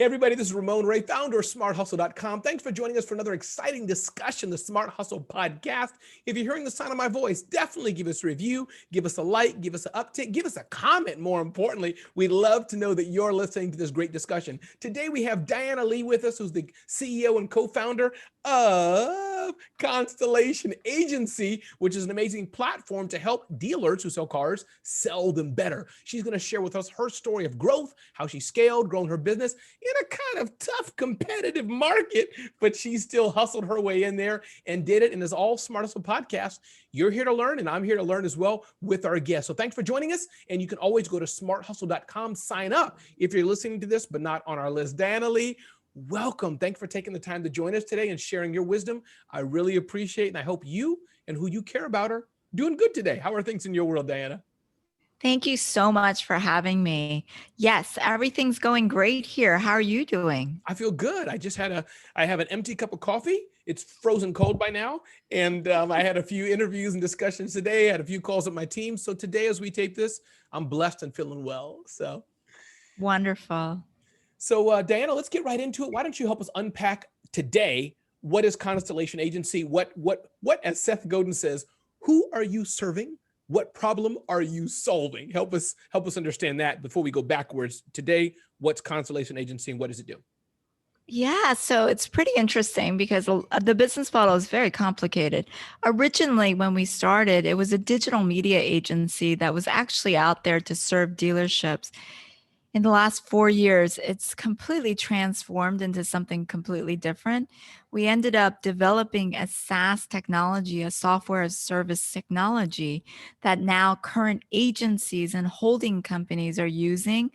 Hey everybody, this is Ramon Ray, founder of smarthustle.com. Thanks for joining us for another exciting discussion, the Smart Hustle podcast. If you're hearing the sound of my voice, definitely give us a review, give us a like, give us an uptick, give us a comment. More importantly, we'd love to know that you're listening to this great discussion. Today we have Diana Lee with us, who's the CEO and co-founder of Constellation Agency, which is an amazing platform to help dealers who sell cars sell them better. She's going to share with us her story of growth, how she scaled, grown her business in a kind of tough competitive market, but she still hustled her way in there and did it. And as all Smart Hustle podcasts, you're here to learn and I'm here to learn as well with our guests. So thanks for joining us. And you can always go to smarthustle.com, sign up if you're listening to this, but not on our list. Diana Lee, welcome. Thanks for taking the time to join us today and sharing your wisdom. I really appreciate it. And I hope you and who you care about are doing good today. How are things in your world, Diana? Thank you so much for having me. Yes, everything's going great here. How are you doing? I feel good. I have an empty cup of coffee. It's frozen cold by now. And I had a few interviews and discussions today. I had a few calls with my team. So today, as we tape this, I'm blessed and feeling well. So wonderful. So Diana, let's get right into it. Why don't you help us unpack today? What is Constellation Agency? What, as Seth Godin says, who are you serving? What problem are you solving? Help us understand that before we go backwards. Today, what's Constellation Agency and what does it do? Yeah, so it's pretty interesting because the business model is very complicated. Originally, when we started, it was a digital media agency that was actually out there to serve dealerships. In the last 4 years, it's completely transformed into something completely different. We ended up developing a SaaS technology, a software as service technology that now current agencies and holding companies are using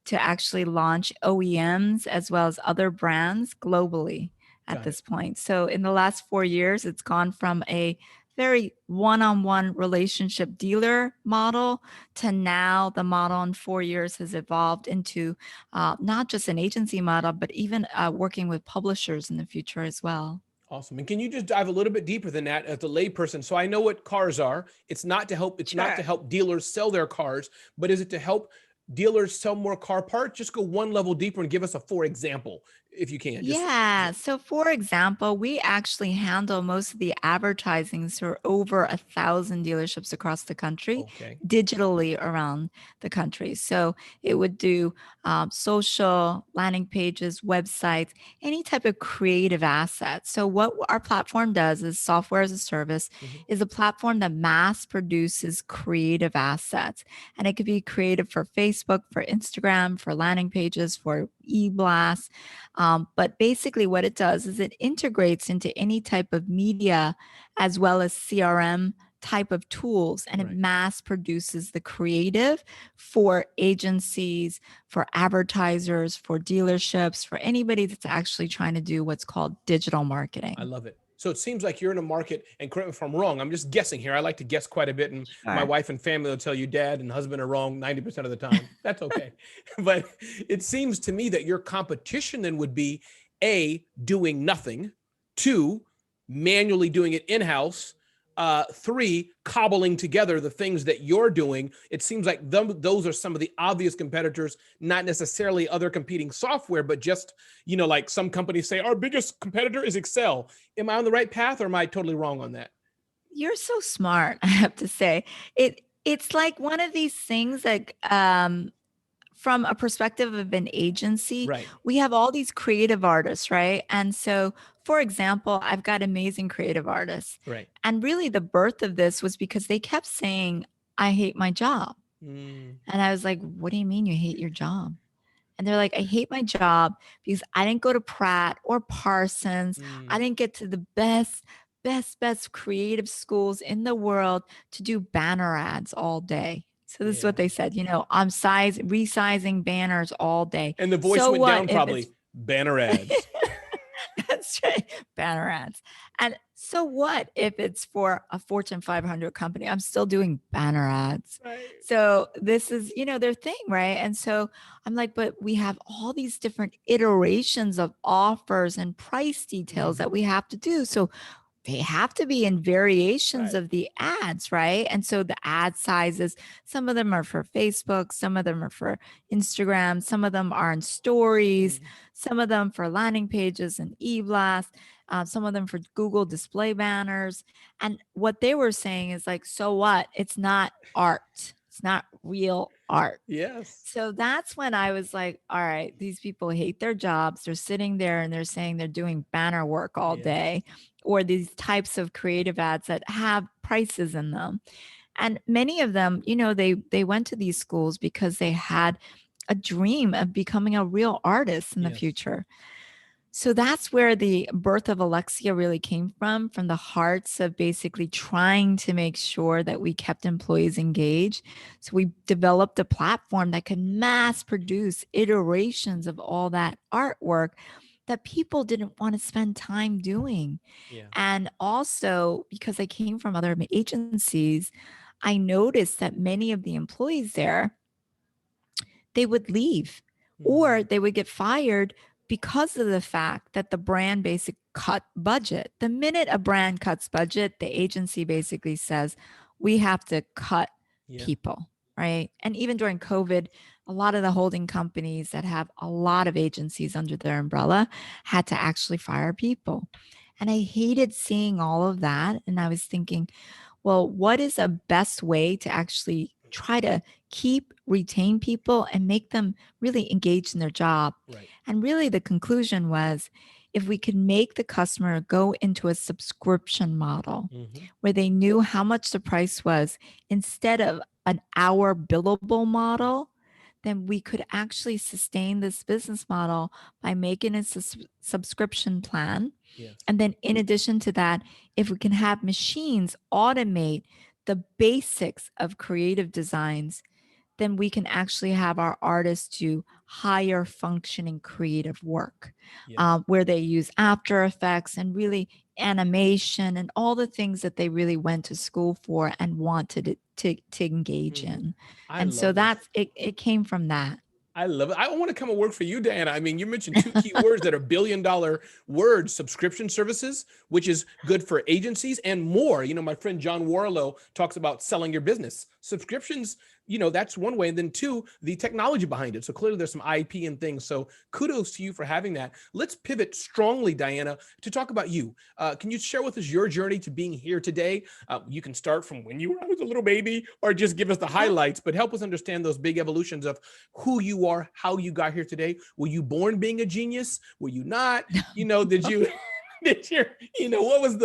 to actually launch OEMs as well as other brands globally at this point. So in the last 4 years, it's gone from a very one-on-one relationship dealer model to now the model in 4 years has evolved into not just an agency model, but even working with publishers in the future as well. Awesome. And can you just dive a little bit deeper than that as a layperson? So I know what cars are. It's not to help dealers sell their cars, but is it to help dealers sell more car parts? Just go one level deeper and give us a for example, if you can. Yeah. So for example, we actually handle most of the advertising for over 1,000 dealerships across the country, digitally around the country. So it would do social, landing pages, websites, any type of creative asset. So what our platform does is software as a service is a platform that mass produces creative assets. And it could be creative for Facebook, for Instagram, for landing pages, for e-blasts. But basically what it does is it integrates into any type of media as well as CRM type of tools, and it mass produces the creative for agencies, for advertisers, for dealerships, for anybody that's actually trying to do what's called digital marketing. I love it. So it seems like you're in a market, and correct me if I'm wrong, I'm just guessing here. I like to guess quite a bit, and my wife and family will tell you dad and husband are wrong 90% of the time. That's okay. But it seems to me that your competition then would be A, doing nothing, 2, manually doing it in-house, 3, cobbling together the things that you're doing. It seems like those are some of the obvious competitors, not necessarily other competing software, but just, like some companies say, our biggest competitor is Excel. Am I on the right path or am I totally wrong on that? You're so smart, I have to say. It's like one of these things that from a perspective of an agency, we have all these creative artists, right? And so, for example, I've got amazing creative artists. And really the birth of this was because they kept saying, I hate my job. And I was like, what do you mean you hate your job? And they're like, I hate my job because I didn't go to Pratt or Parsons. I didn't get to the best creative schools in the world to do banner ads all day. So this is what they said, I'm resizing banners all day. And the voice went down probably, banner ads. That's right, banner ads. And so what if it's for a Fortune 500 company? I'm still doing banner ads. So this is, their thing, right? And so I'm like, but we have all these different iterations of offers and price details that we have to do. So they have to be in variations Right. of the ads, right? And so the ad sizes, some of them are for Facebook, some of them are for Instagram, some of them are in stories, Mhm. some of them for landing pages and e-blast, some of them for Google display banners. And what they were saying is like, so what? It's not art. It's not real art. Yes. So that's when I was like, all right, these people hate their jobs. They're sitting there and they're saying they're doing banner work all Yes. day, or these types of creative ads that have prices in them. And many of them, they went to these schools because they had a dream of becoming a real artist in the Yes. future. So that's where the birth of Alexia really came from the hearts of basically trying to make sure that we kept employees engaged. So we developed a platform that could mass produce iterations of all that artwork that people didn't want to spend time doing. Yeah. And also, because I came from other agencies, I noticed that many of the employees there, they would leave or Mhm. they would get fired because of the fact that the brand basically cut budget. The minute a brand cuts budget, the agency basically says, we have to cut Yeah. people, right? And even during COVID, a lot of the holding companies that have a lot of agencies under their umbrella had to actually fire people. And I hated seeing all of that. And I was thinking, well, what is a best way to actually try to retain people and make them really engaged in their job? Right. And really, the conclusion was if we could make the customer go into a subscription model Hmm. where they knew how much the price was instead of an hour billable model, then we could actually sustain this business model by making a subscription plan. Yes. And then, in addition to that, if we can have machines automate the basics of creative designs, then we can actually have our artists do higher functioning creative work Yes. where they use After Effects and really animation and all the things that they really went to school for and wanted to engage Hmm. in. I And so love this. that's it, it came from that. I love it. I want to come and work for you, Diana. I mean, you mentioned two key words that are billion-dollar words: subscription services, which is good for agencies, and more. My friend John Warlow talks about selling your business. Subscriptions, that's one way. And then two, the technology behind it. So clearly there's some IP and things. So kudos to you for having that. Let's pivot strongly, Diana, to talk about you. Can you share with us your journey to being here today? You can start from when you were a little baby or just give us the Yeah. highlights, but help us understand those big evolutions of who you are, how you got here today. Were you born being a genius? Were you not? Did you did you what was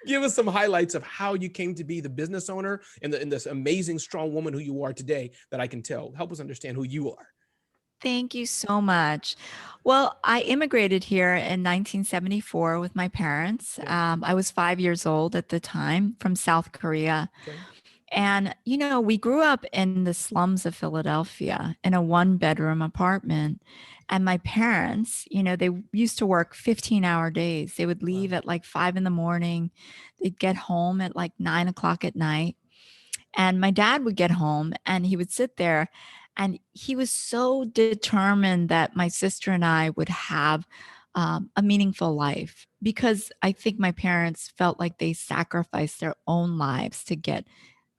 give us some highlights of how you came to be the business owner and this amazing strong woman who you are today that I can tell. Help us understand who you are. Thank you so much. Well, I immigrated here in 1974 with my parents. Okay. I was 5 years old at the time from South Korea. Okay. And, we grew up in the slums of Philadelphia in a one-bedroom apartment. And my parents, they used to work 15-hour days. They would leave Wow. at like 5 in the morning. They'd get home at like 9 o'clock at night. And my dad would get home and he would sit there and he was so determined that my sister and I would have a meaningful life because I think my parents felt like they sacrificed their own lives to get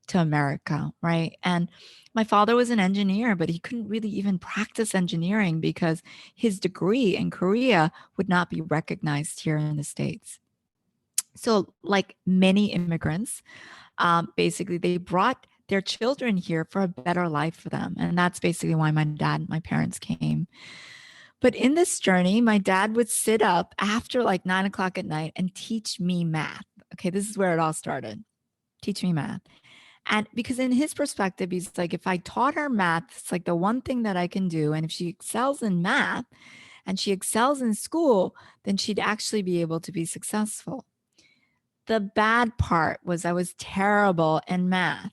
to America, right? And my father was an engineer, but he couldn't really even practice engineering because his degree in Korea would not be recognized here in the States. So, like many immigrants, basically they brought their children here for a better life for them. And that's basically why my dad and my parents came. But in this journey, my dad would sit up after like 9 o'clock at night and teach me math. Okay, this is where it all started. Teach me math. And because in his perspective, he's like, if I taught her math, it's like the one thing that I can do. And if she excels in math and she excels in school, then she'd actually be able to be successful. The bad part was I was terrible in math.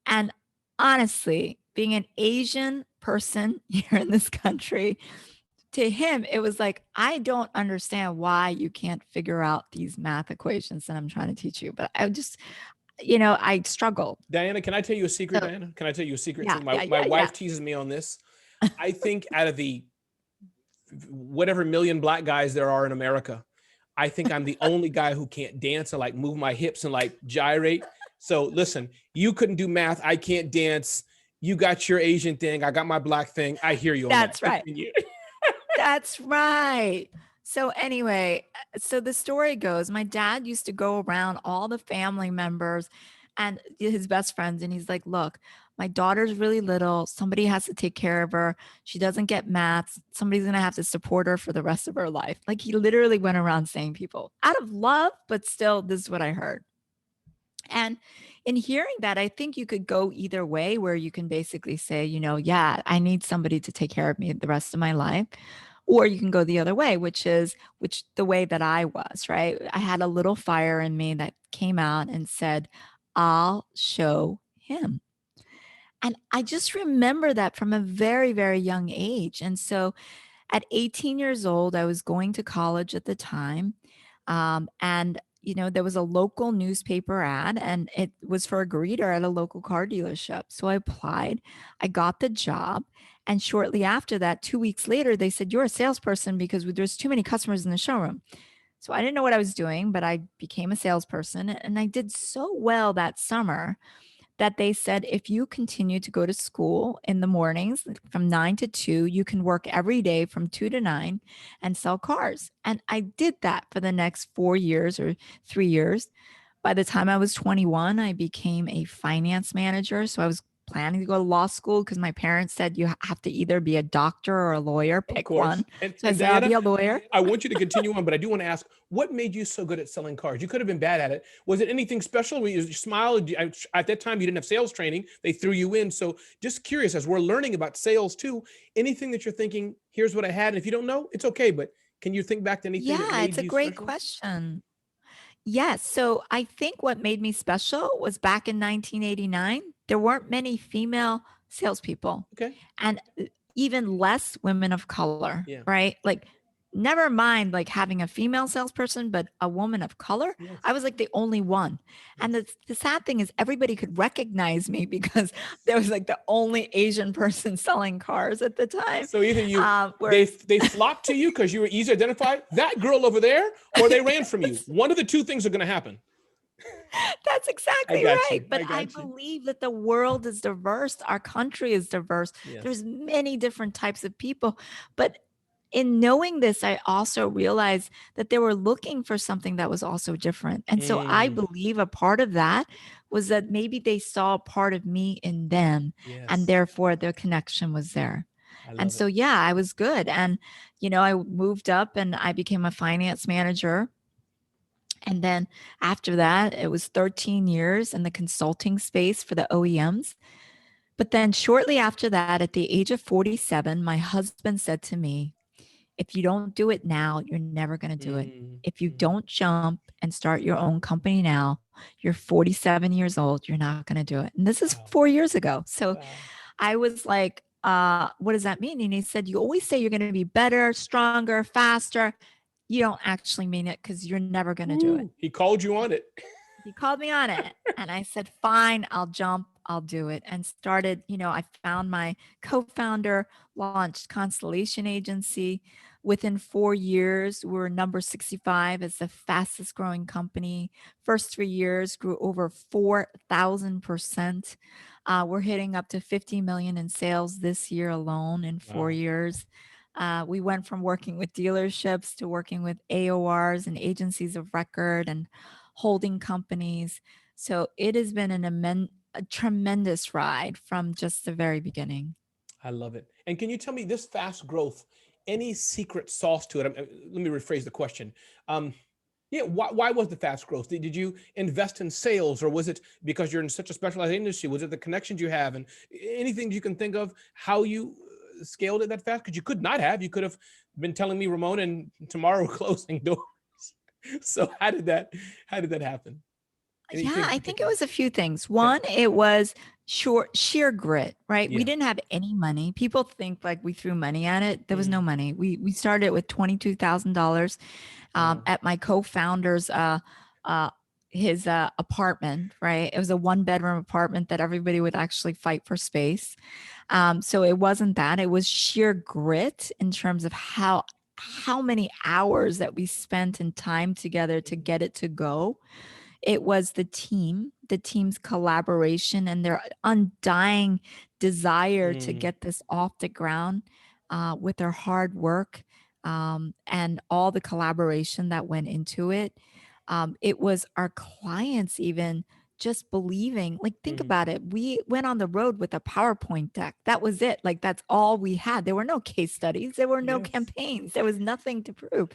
And honestly, being an Asian person here in this country, to him, it was like, I don't understand why you can't figure out these math equations that I'm trying to teach you. But I just, I struggled. Diana, can I tell you a secret, So, Diana? Can I tell you a secret yeah, too? yeah, My yeah, yeah. wife teases me on this. I think out of the whatever million black guys there are in America, I think I'm the only guy who can't dance and like move my hips and like gyrate. So listen, you couldn't do math. I can't dance. You got your Asian thing. I got my black thing. I hear you on that. That's right. Continue. That's right. So anyway, so the story goes, my dad used to go around all the family members and his best friends, and he's like, look, my daughter's really little. Somebody has to take care of her. She doesn't get maths. Somebody's going to have to support her for the rest of her life. Like he literally went around saying people out of love, but still, this is what I heard. And in hearing that, I think you could go either way, where you can basically say, yeah, I need somebody to take care of me the rest of my life. Or you can go the other way, which the way that I was, right? I had a little fire in me that came out and said, I'll show him. And I just remember that from a very, very young age. And so at 18 years old, I was going to college at the time. And there was a local newspaper ad, and it was for a greeter at a local car dealership. So I applied, I got the job. And shortly after that, 2 weeks later, they said, you're a salesperson because there's too many customers in the showroom. So I didn't know what I was doing, but I became a salesperson, and I did so well that summer that they said, if you continue to go to school in the mornings from 9 to 2, you can work every day from 2 to 9 and sell cars. And I did that for the next 4 years or 3 years. By the time I was 21, I became a finance manager. So I was planning to go to law school because my parents said you have to either be a doctor or a lawyer, Of pick course. one. And, So I and said, I'll Diana, be a lawyer. I want you to continue on, but I do want to ask, what made you so good at selling cars? You could have been bad at it. Was it anything special? Were you smiled? At that time, you didn't have sales training. They threw you in. So just curious, as we're learning about sales too, anything that you're thinking, here's what I had. And if you don't know, it's okay. But can you think back to anything that Yeah, made it's a you great special? question. Yes. So I think what made me special was back in 1989, there weren't many female salespeople Okay. and even less women of color, Yeah. right? Like, never mind like having a female salesperson, but a woman of color. I Yes. was like the only one. And Yes. the sad thing is, everybody could recognize me because there was like the only Asian person selling cars at the time. So either you Whereas they flocked to you because you were easy to identify, that girl over there, or they ran from you. One of the two things are going to happen. That's I exactly got right. you. But I I got you. believe that the world is diverse. Our country is diverse. Yes. There's many different types of people. But in knowing this, I also realized that they were looking for something that was also different. And so I Mm, believe a part of that was that maybe they saw a part of me in them, and yes. therefore their connection was there. I And love so, it. yeah, I was good. And, I moved up and I became a finance manager, and then after that, it was 13 years in the consulting space for the OEMs. But then shortly after that, at the age of 47, my husband said to me, if you don't do it now, you're never going to do it. Mm, If you mhm. don't jump and start your own company now, you're 47 years old, you're not going to do it. And this is Wow. 4 years ago. So Wow. I was like, what does that mean? And he said, you always say you're going to be better, stronger, faster. You don't actually mean it because you're never going to do it. Woo. He called you on it. He called me on it, and I said, fine, I'll jump, I'll do it. And started, I found my co-founder, launched Constellation Agency. Within 4 years, we were number 65 as the fastest growing company. First 3 years grew over 4,000%. We're hitting up to 50 million in sales this year alone in four Wow. years. We went from working with dealerships to working with AORs and agencies of record and holding companies. So it has been a tremendous ride from just the very beginning. I love it. And can you tell me this fast growth, any secret sauce to it? Let me rephrase the question. Um, yeah, why was the fast growth? Did you invest in sales, or was it because you're in such a specialized industry? Was it the connections you have, and anything you can think of how you scaled it that fast? Because you could not have. You could have been telling me, Ramon, and tomorrow closing doors. So how did that happen? Yeah, Anything in I think it particular? was a few things. Okay. One, it was sheer grit, right? We Yeah. didn't have any money. People think like we threw money at it. There was no Mm, money. We started with $22,000 wow. at my co-founder's uh, his apartment, right? It was a one-bedroom apartment that everybody would actually fight for space. So it wasn't that. It was sheer grit in terms of how how many hours that we spent in time together to get it to go. It was the team's collaboration and their undying desire to Mm, get this off the ground with their hard work and all the collaboration that went into it. It was our clients even just believing, like, think mm, about it. We went on the road with a PowerPoint deck. That was it. Like, that's all we had. There were no case studies, there were no yes. campaigns, there was nothing to prove.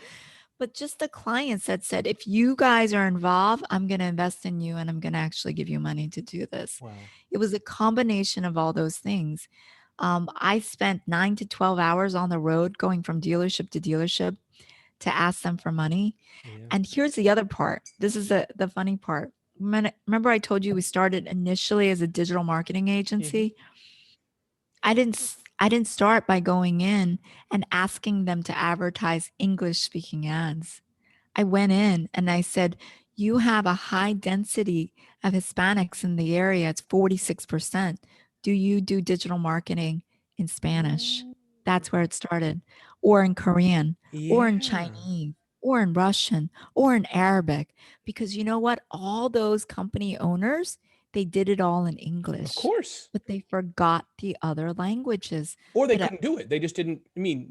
But just the clients that said, if you guys are involved, I'm going to invest in you and I'm going to actually give you money to do this. Wow. It was a combination of all those things. I spent 9 to 12 hours on the road going from dealership to dealership to ask them for money. Yeah. And here's the other part. This is the funny part. Remember, I told you we started initially as a digital marketing Hmm. agency? I didn't start by going in and asking them to advertise English speaking ads. I went in and I said, you have a high density of Hispanics in the area. It's 46%. Do you do digital marketing in Spanish? Ooh. That's where it started, or in Korean, or in Yeah. Chinese, or in Russian, or in Arabic. Because you know what? All those company owners, they did it all in Of English, course. but they forgot the other languages. Or they But couldn't do it. They just didn't. I mean,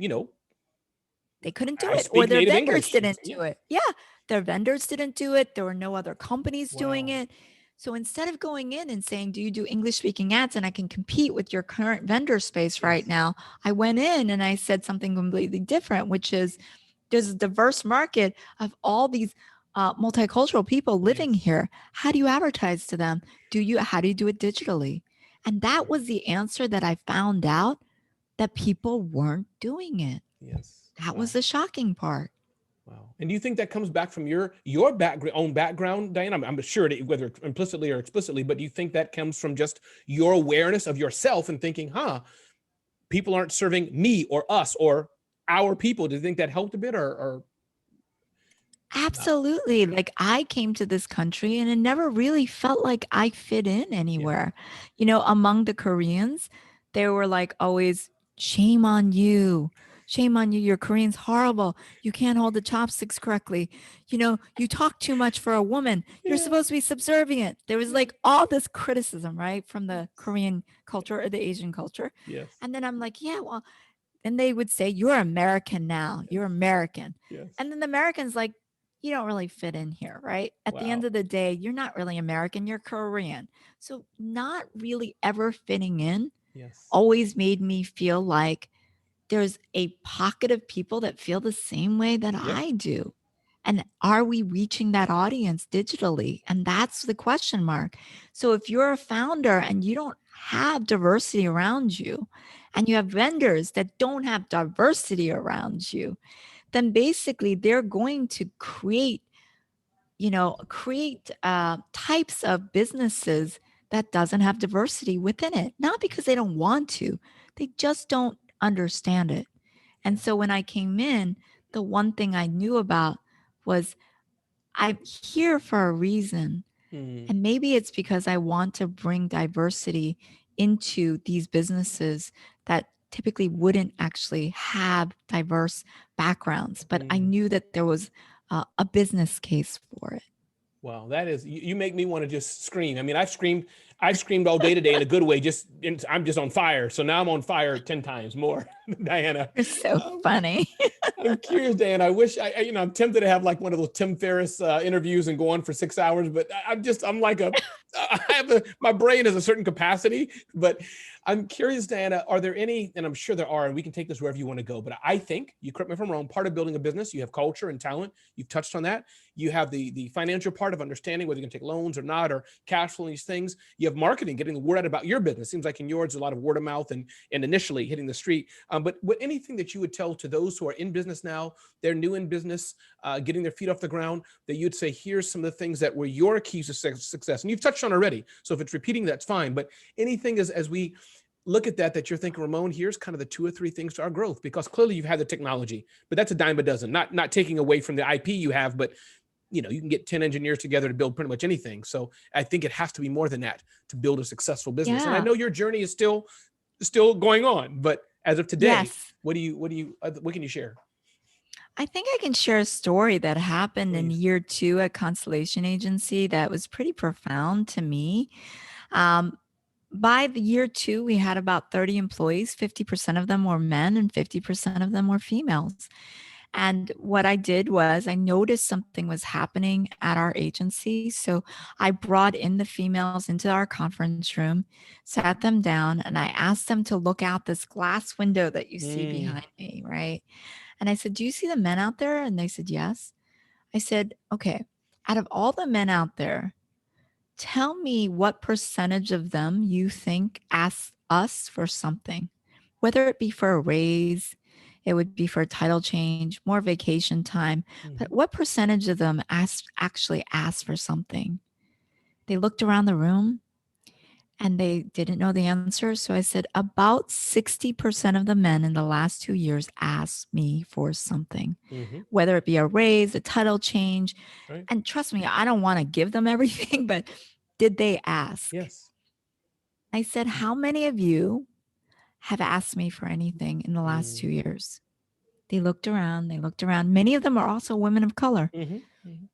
they couldn't do I it, or speak their native vendors English. didn't Yeah. do it. Yeah, their vendors didn't do it. There were no other companies doing Wow. it. So instead of going in and saying, do you do English speaking ads and I can compete with your current vendor space right Yes. now? I went in and I said something completely different, which is there's a diverse market of all these multicultural people living Yes. here. How do you advertise to them? How do you do it digitally? And that Wow. was the answer that I found out, that people weren't doing it. Yes. That was Wow. the shocking part. Wow. And do you think that comes back from your own background, Diane? I'm sure that whether implicitly or explicitly, but do you think that comes from just your awareness of yourself and thinking, people aren't serving me or us or our people? Do you think that helped a bit or not? Absolutely. Like, I came to this country and it never really felt like I fit in Yeah. anywhere. You know, among the Koreans, they were like always, shame on you. Shame on you. Your Korean's horrible. You can't hold the chopsticks correctly. You know, you talk too much for a woman. You're Yeah. supposed to be subservient. There was Yeah. like all this criticism, right? From the Yes. Korean culture or the Asian culture. Yes. And then I'm like, yeah, well, and they would say, you're American now. You're Yes. American. Yes. And then the Americans like, you don't really fit in here, right? At the end Wow. of the day, you're not really American, you're Korean. So not really ever fitting in Yes. always made me feel like there's a pocket of people that feel the same way that Yep. I do. And are we reaching that audience digitally? And that's the question mark. So if you're a founder and you don't have diversity around you, and you have vendors that don't have diversity around you, then basically they're going to create types of businesses that doesn't have diversity within it, not because they don't want to, they just don't understand it. And Yeah. so when I came in, the one thing I knew about was I'm here for a reason. Mm, And maybe it's because I want to bring diversity into these businesses that typically wouldn't actually have diverse backgrounds. But I mm. knew that there was a business case for it. Wow, that is you make me want to just scream. I mean, I've screamed all day today in a good way. I'm just on fire. So now I'm on fire 10 times more, Diana. You're so Um, funny. I'm curious, Dan. I wish I'm tempted to have like one of those Tim Ferriss interviews and go on for 6 hours, but I'm like my brain has a certain capacity, but I'm curious, Diana, are there any, and I'm sure there are, and we can take this wherever you want to go, but I think, you correct me if I'm wrong, part of building a business, you have culture and talent. You've touched on that. You have the financial part of understanding whether you can take loans or not, or cash flow and these things. You have marketing, getting the word out about your business. Seems like in yours, a lot of word of mouth and initially hitting the street. But anything that you would tell to those who are in business now, they're new in business, getting their feet off the ground, that you'd say, here's some of the things that were your keys to success. And you've touched on already. So if it's repeating, that's fine. But anything as we look at that you're thinking, Ramon, here's kind of the 2 or 3 things to our growth, because clearly you've had the technology, but that's a dime a dozen, not taking away from the IP you have, but you can get 10 engineers together to build pretty much anything. So I think it has to be more than that to build a successful business. And I Yeah. know your journey is still going on, but as of today, Yes. what can you share? I think I can share a story that happened in Please. year 2 at Constellation Agency that was pretty profound to me. Um, by the year 2, we had about 30 employees. 50% of them were men and 50% of them were females. And what I did was I noticed something was happening at our agency. So I brought in the females into our conference room, sat them down, and I asked them to look out this glass window that you see Mm, behind me, right? And I said, "Do you see the men out there?" And they said, "Yes." I said, "Okay, out of all the men out there, tell me what percentage of them you think ask us for something, whether it be for a raise, it would be for a title change, more vacation time, but mhm, what percentage of them actually ask for something?" They looked around the room and they didn't know the answer. So I said, about 60% of the men in the last 2 years asked me for something, mhm, whether it be a raise, a title change. right. And trust me, I don't want to give them everything, but did they ask? Yes. I said, "How many of you have asked me for anything in the last Mm, 2 years?" They looked around, they looked around. Many of them are also women of color. mhm, mhm,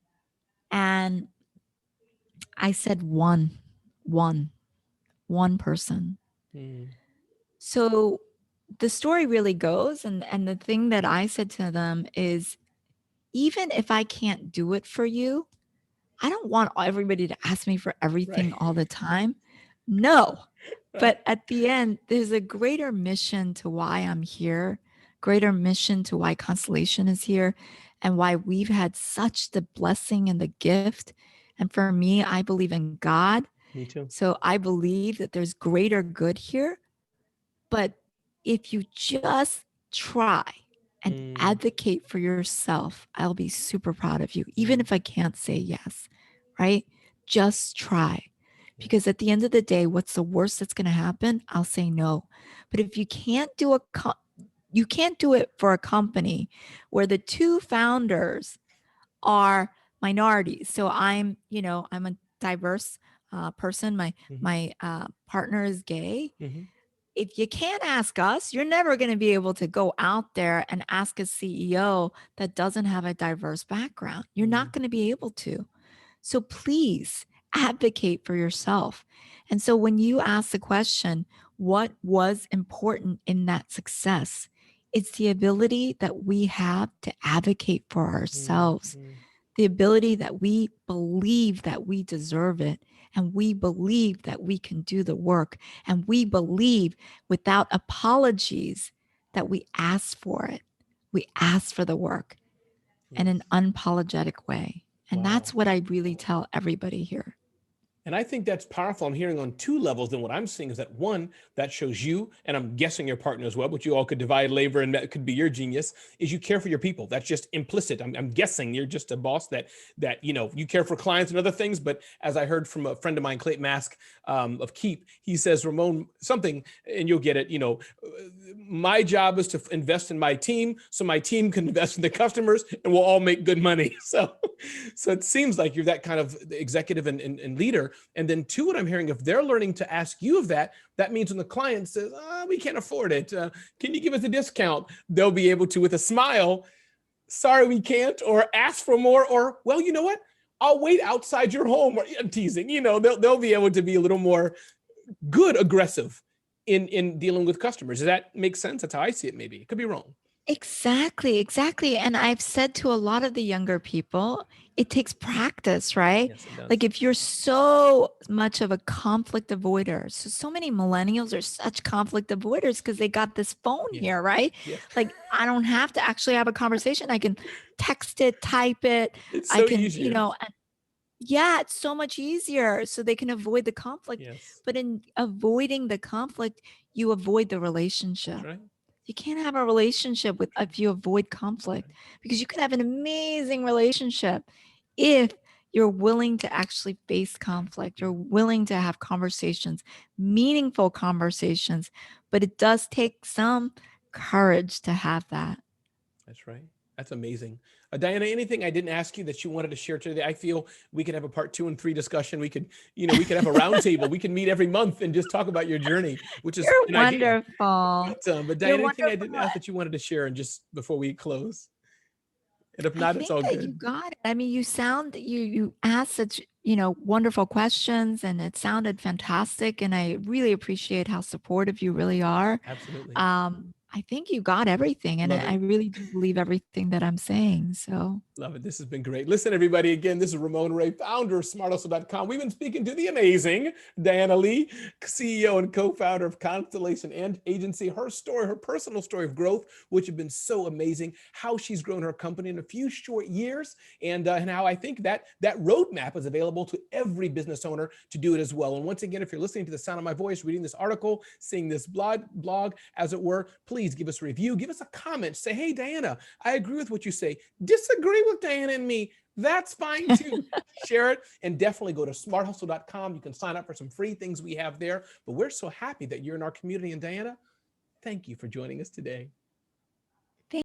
And I said, one, one person. mm, So the story really goes, and the thing that I said to them is, even if I can't do it for you, I don't want everybody to ask me for right. everything all the time. No. Right. But at the end, there's a greater mission to why I'm here, greater mission to why Constellation is here, and why we've had such the blessing and the gift. And for me, I believe in God. Me too. So I believe that there's greater good here. But if you just try and Mm, advocate for yourself, I'll be super proud of you, even mm, if I can't say yes, right? Just try. yeah. Because at the end of the day, what's the worst that's going to happen? I'll say no. But if you can't do you can't do it for a company where the two founders are minorities. So I'm a diverse person. My Mhm, my partner is gay. mhm, If you can't ask us, you're never going to be able to go out there and ask a CEO that doesn't have a diverse background. You're mm, not going to be able to. So please advocate for yourself. And so when you ask the question, what was important in that success? It's the ability that we have to advocate for mm, ourselves, mm, the ability that we believe that we deserve it, and we believe that we can do the work, and we believe without apologies that we ask for it. We ask for the work in an yes. unapologetic way. And Wow. that's what I really tell everybody here. And I think that's powerful. I'm hearing on two levels. And what I'm seeing is that one, that shows you, and I'm guessing your partner as well, but you all could divide labor and that could be your genius, is you care for your people. That's just implicit. I'm guessing you're just a boss that you care for clients and other things. But as I heard from a friend of mine, Clayton Mask of Keep, he says, Ramon, something, and you'll get it, my job is to invest in my team so my team can invest in the customers and we'll all make good money. So it seems like you're that kind of executive and leader. And then two, what I'm hearing, if they're learning to ask you of that, that means when the client says, we can't afford it. Can you give us a discount? They'll be able to, with a smile, sorry, we can't, or ask for more, or, well, you know what? I'll wait outside your home. Or, I'm teasing, they'll be able to be a little more good, aggressive in dealing with customers. Does that make sense? That's how I see it. Maybe it could be wrong. Exactly, exactly. And I've said to a lot of the younger people, it takes practice, right? Yes, it Like does. if you're so much of a conflict avoider, so many millennials are such conflict avoiders because they got this phone Yeah. here, right? Yeah. Like I don't have to actually have a conversation. I can text it, type it. It's I so can, easier. yeah, it's so much easier so they can avoid the conflict. Yes. But in avoiding the conflict, you avoid the That's relationship. right. You can't have a relationship with if you avoid That's conflict right. because you can have an amazing relationship if you're willing to actually face conflict, you're Yeah. willing to have conversations, meaningful conversations, but it does take some courage to have that. That's right. That's amazing. Diana, anything I didn't ask you that you wanted to share today? I feel we could have a part 2 and 3 discussion. We could have a roundtable. We can meet every month and just talk about your journey, which is You're an idea. wonderful. But You're Diana, anything I wonderful. didn't ask that you wanted to share, and just before we close? And if I not, it's think all that you good. got it. I mean, you asked such, wonderful questions and it sounded fantastic. And I really appreciate how supportive you really are. Absolutely. I think you got everything. And Love I it. really do believe everything that I'm saying. So Love it. This has been great. Listen, everybody, again, this is Ramon Ray, founder of smarthustle.com. We've been speaking to the amazing Diana Lee, CEO and co-founder of Constellation Agency. Her story, her personal story of growth, which has been so amazing, how she's grown her company in a few short years, and how I think that roadmap is available to every business owner to do it as well. And once again, if you're listening to the sound of my voice, reading this article, seeing this blog, as it were, please give us a review, give us a comment, say, hey, Diana, I agree with what you say. Disagree with Diana and me, that's fine too. Share it, and definitely go to smarthustle.com. You can sign up for some free things we have there. But we're so happy that you're in our community. And Diana, thank you for joining us today.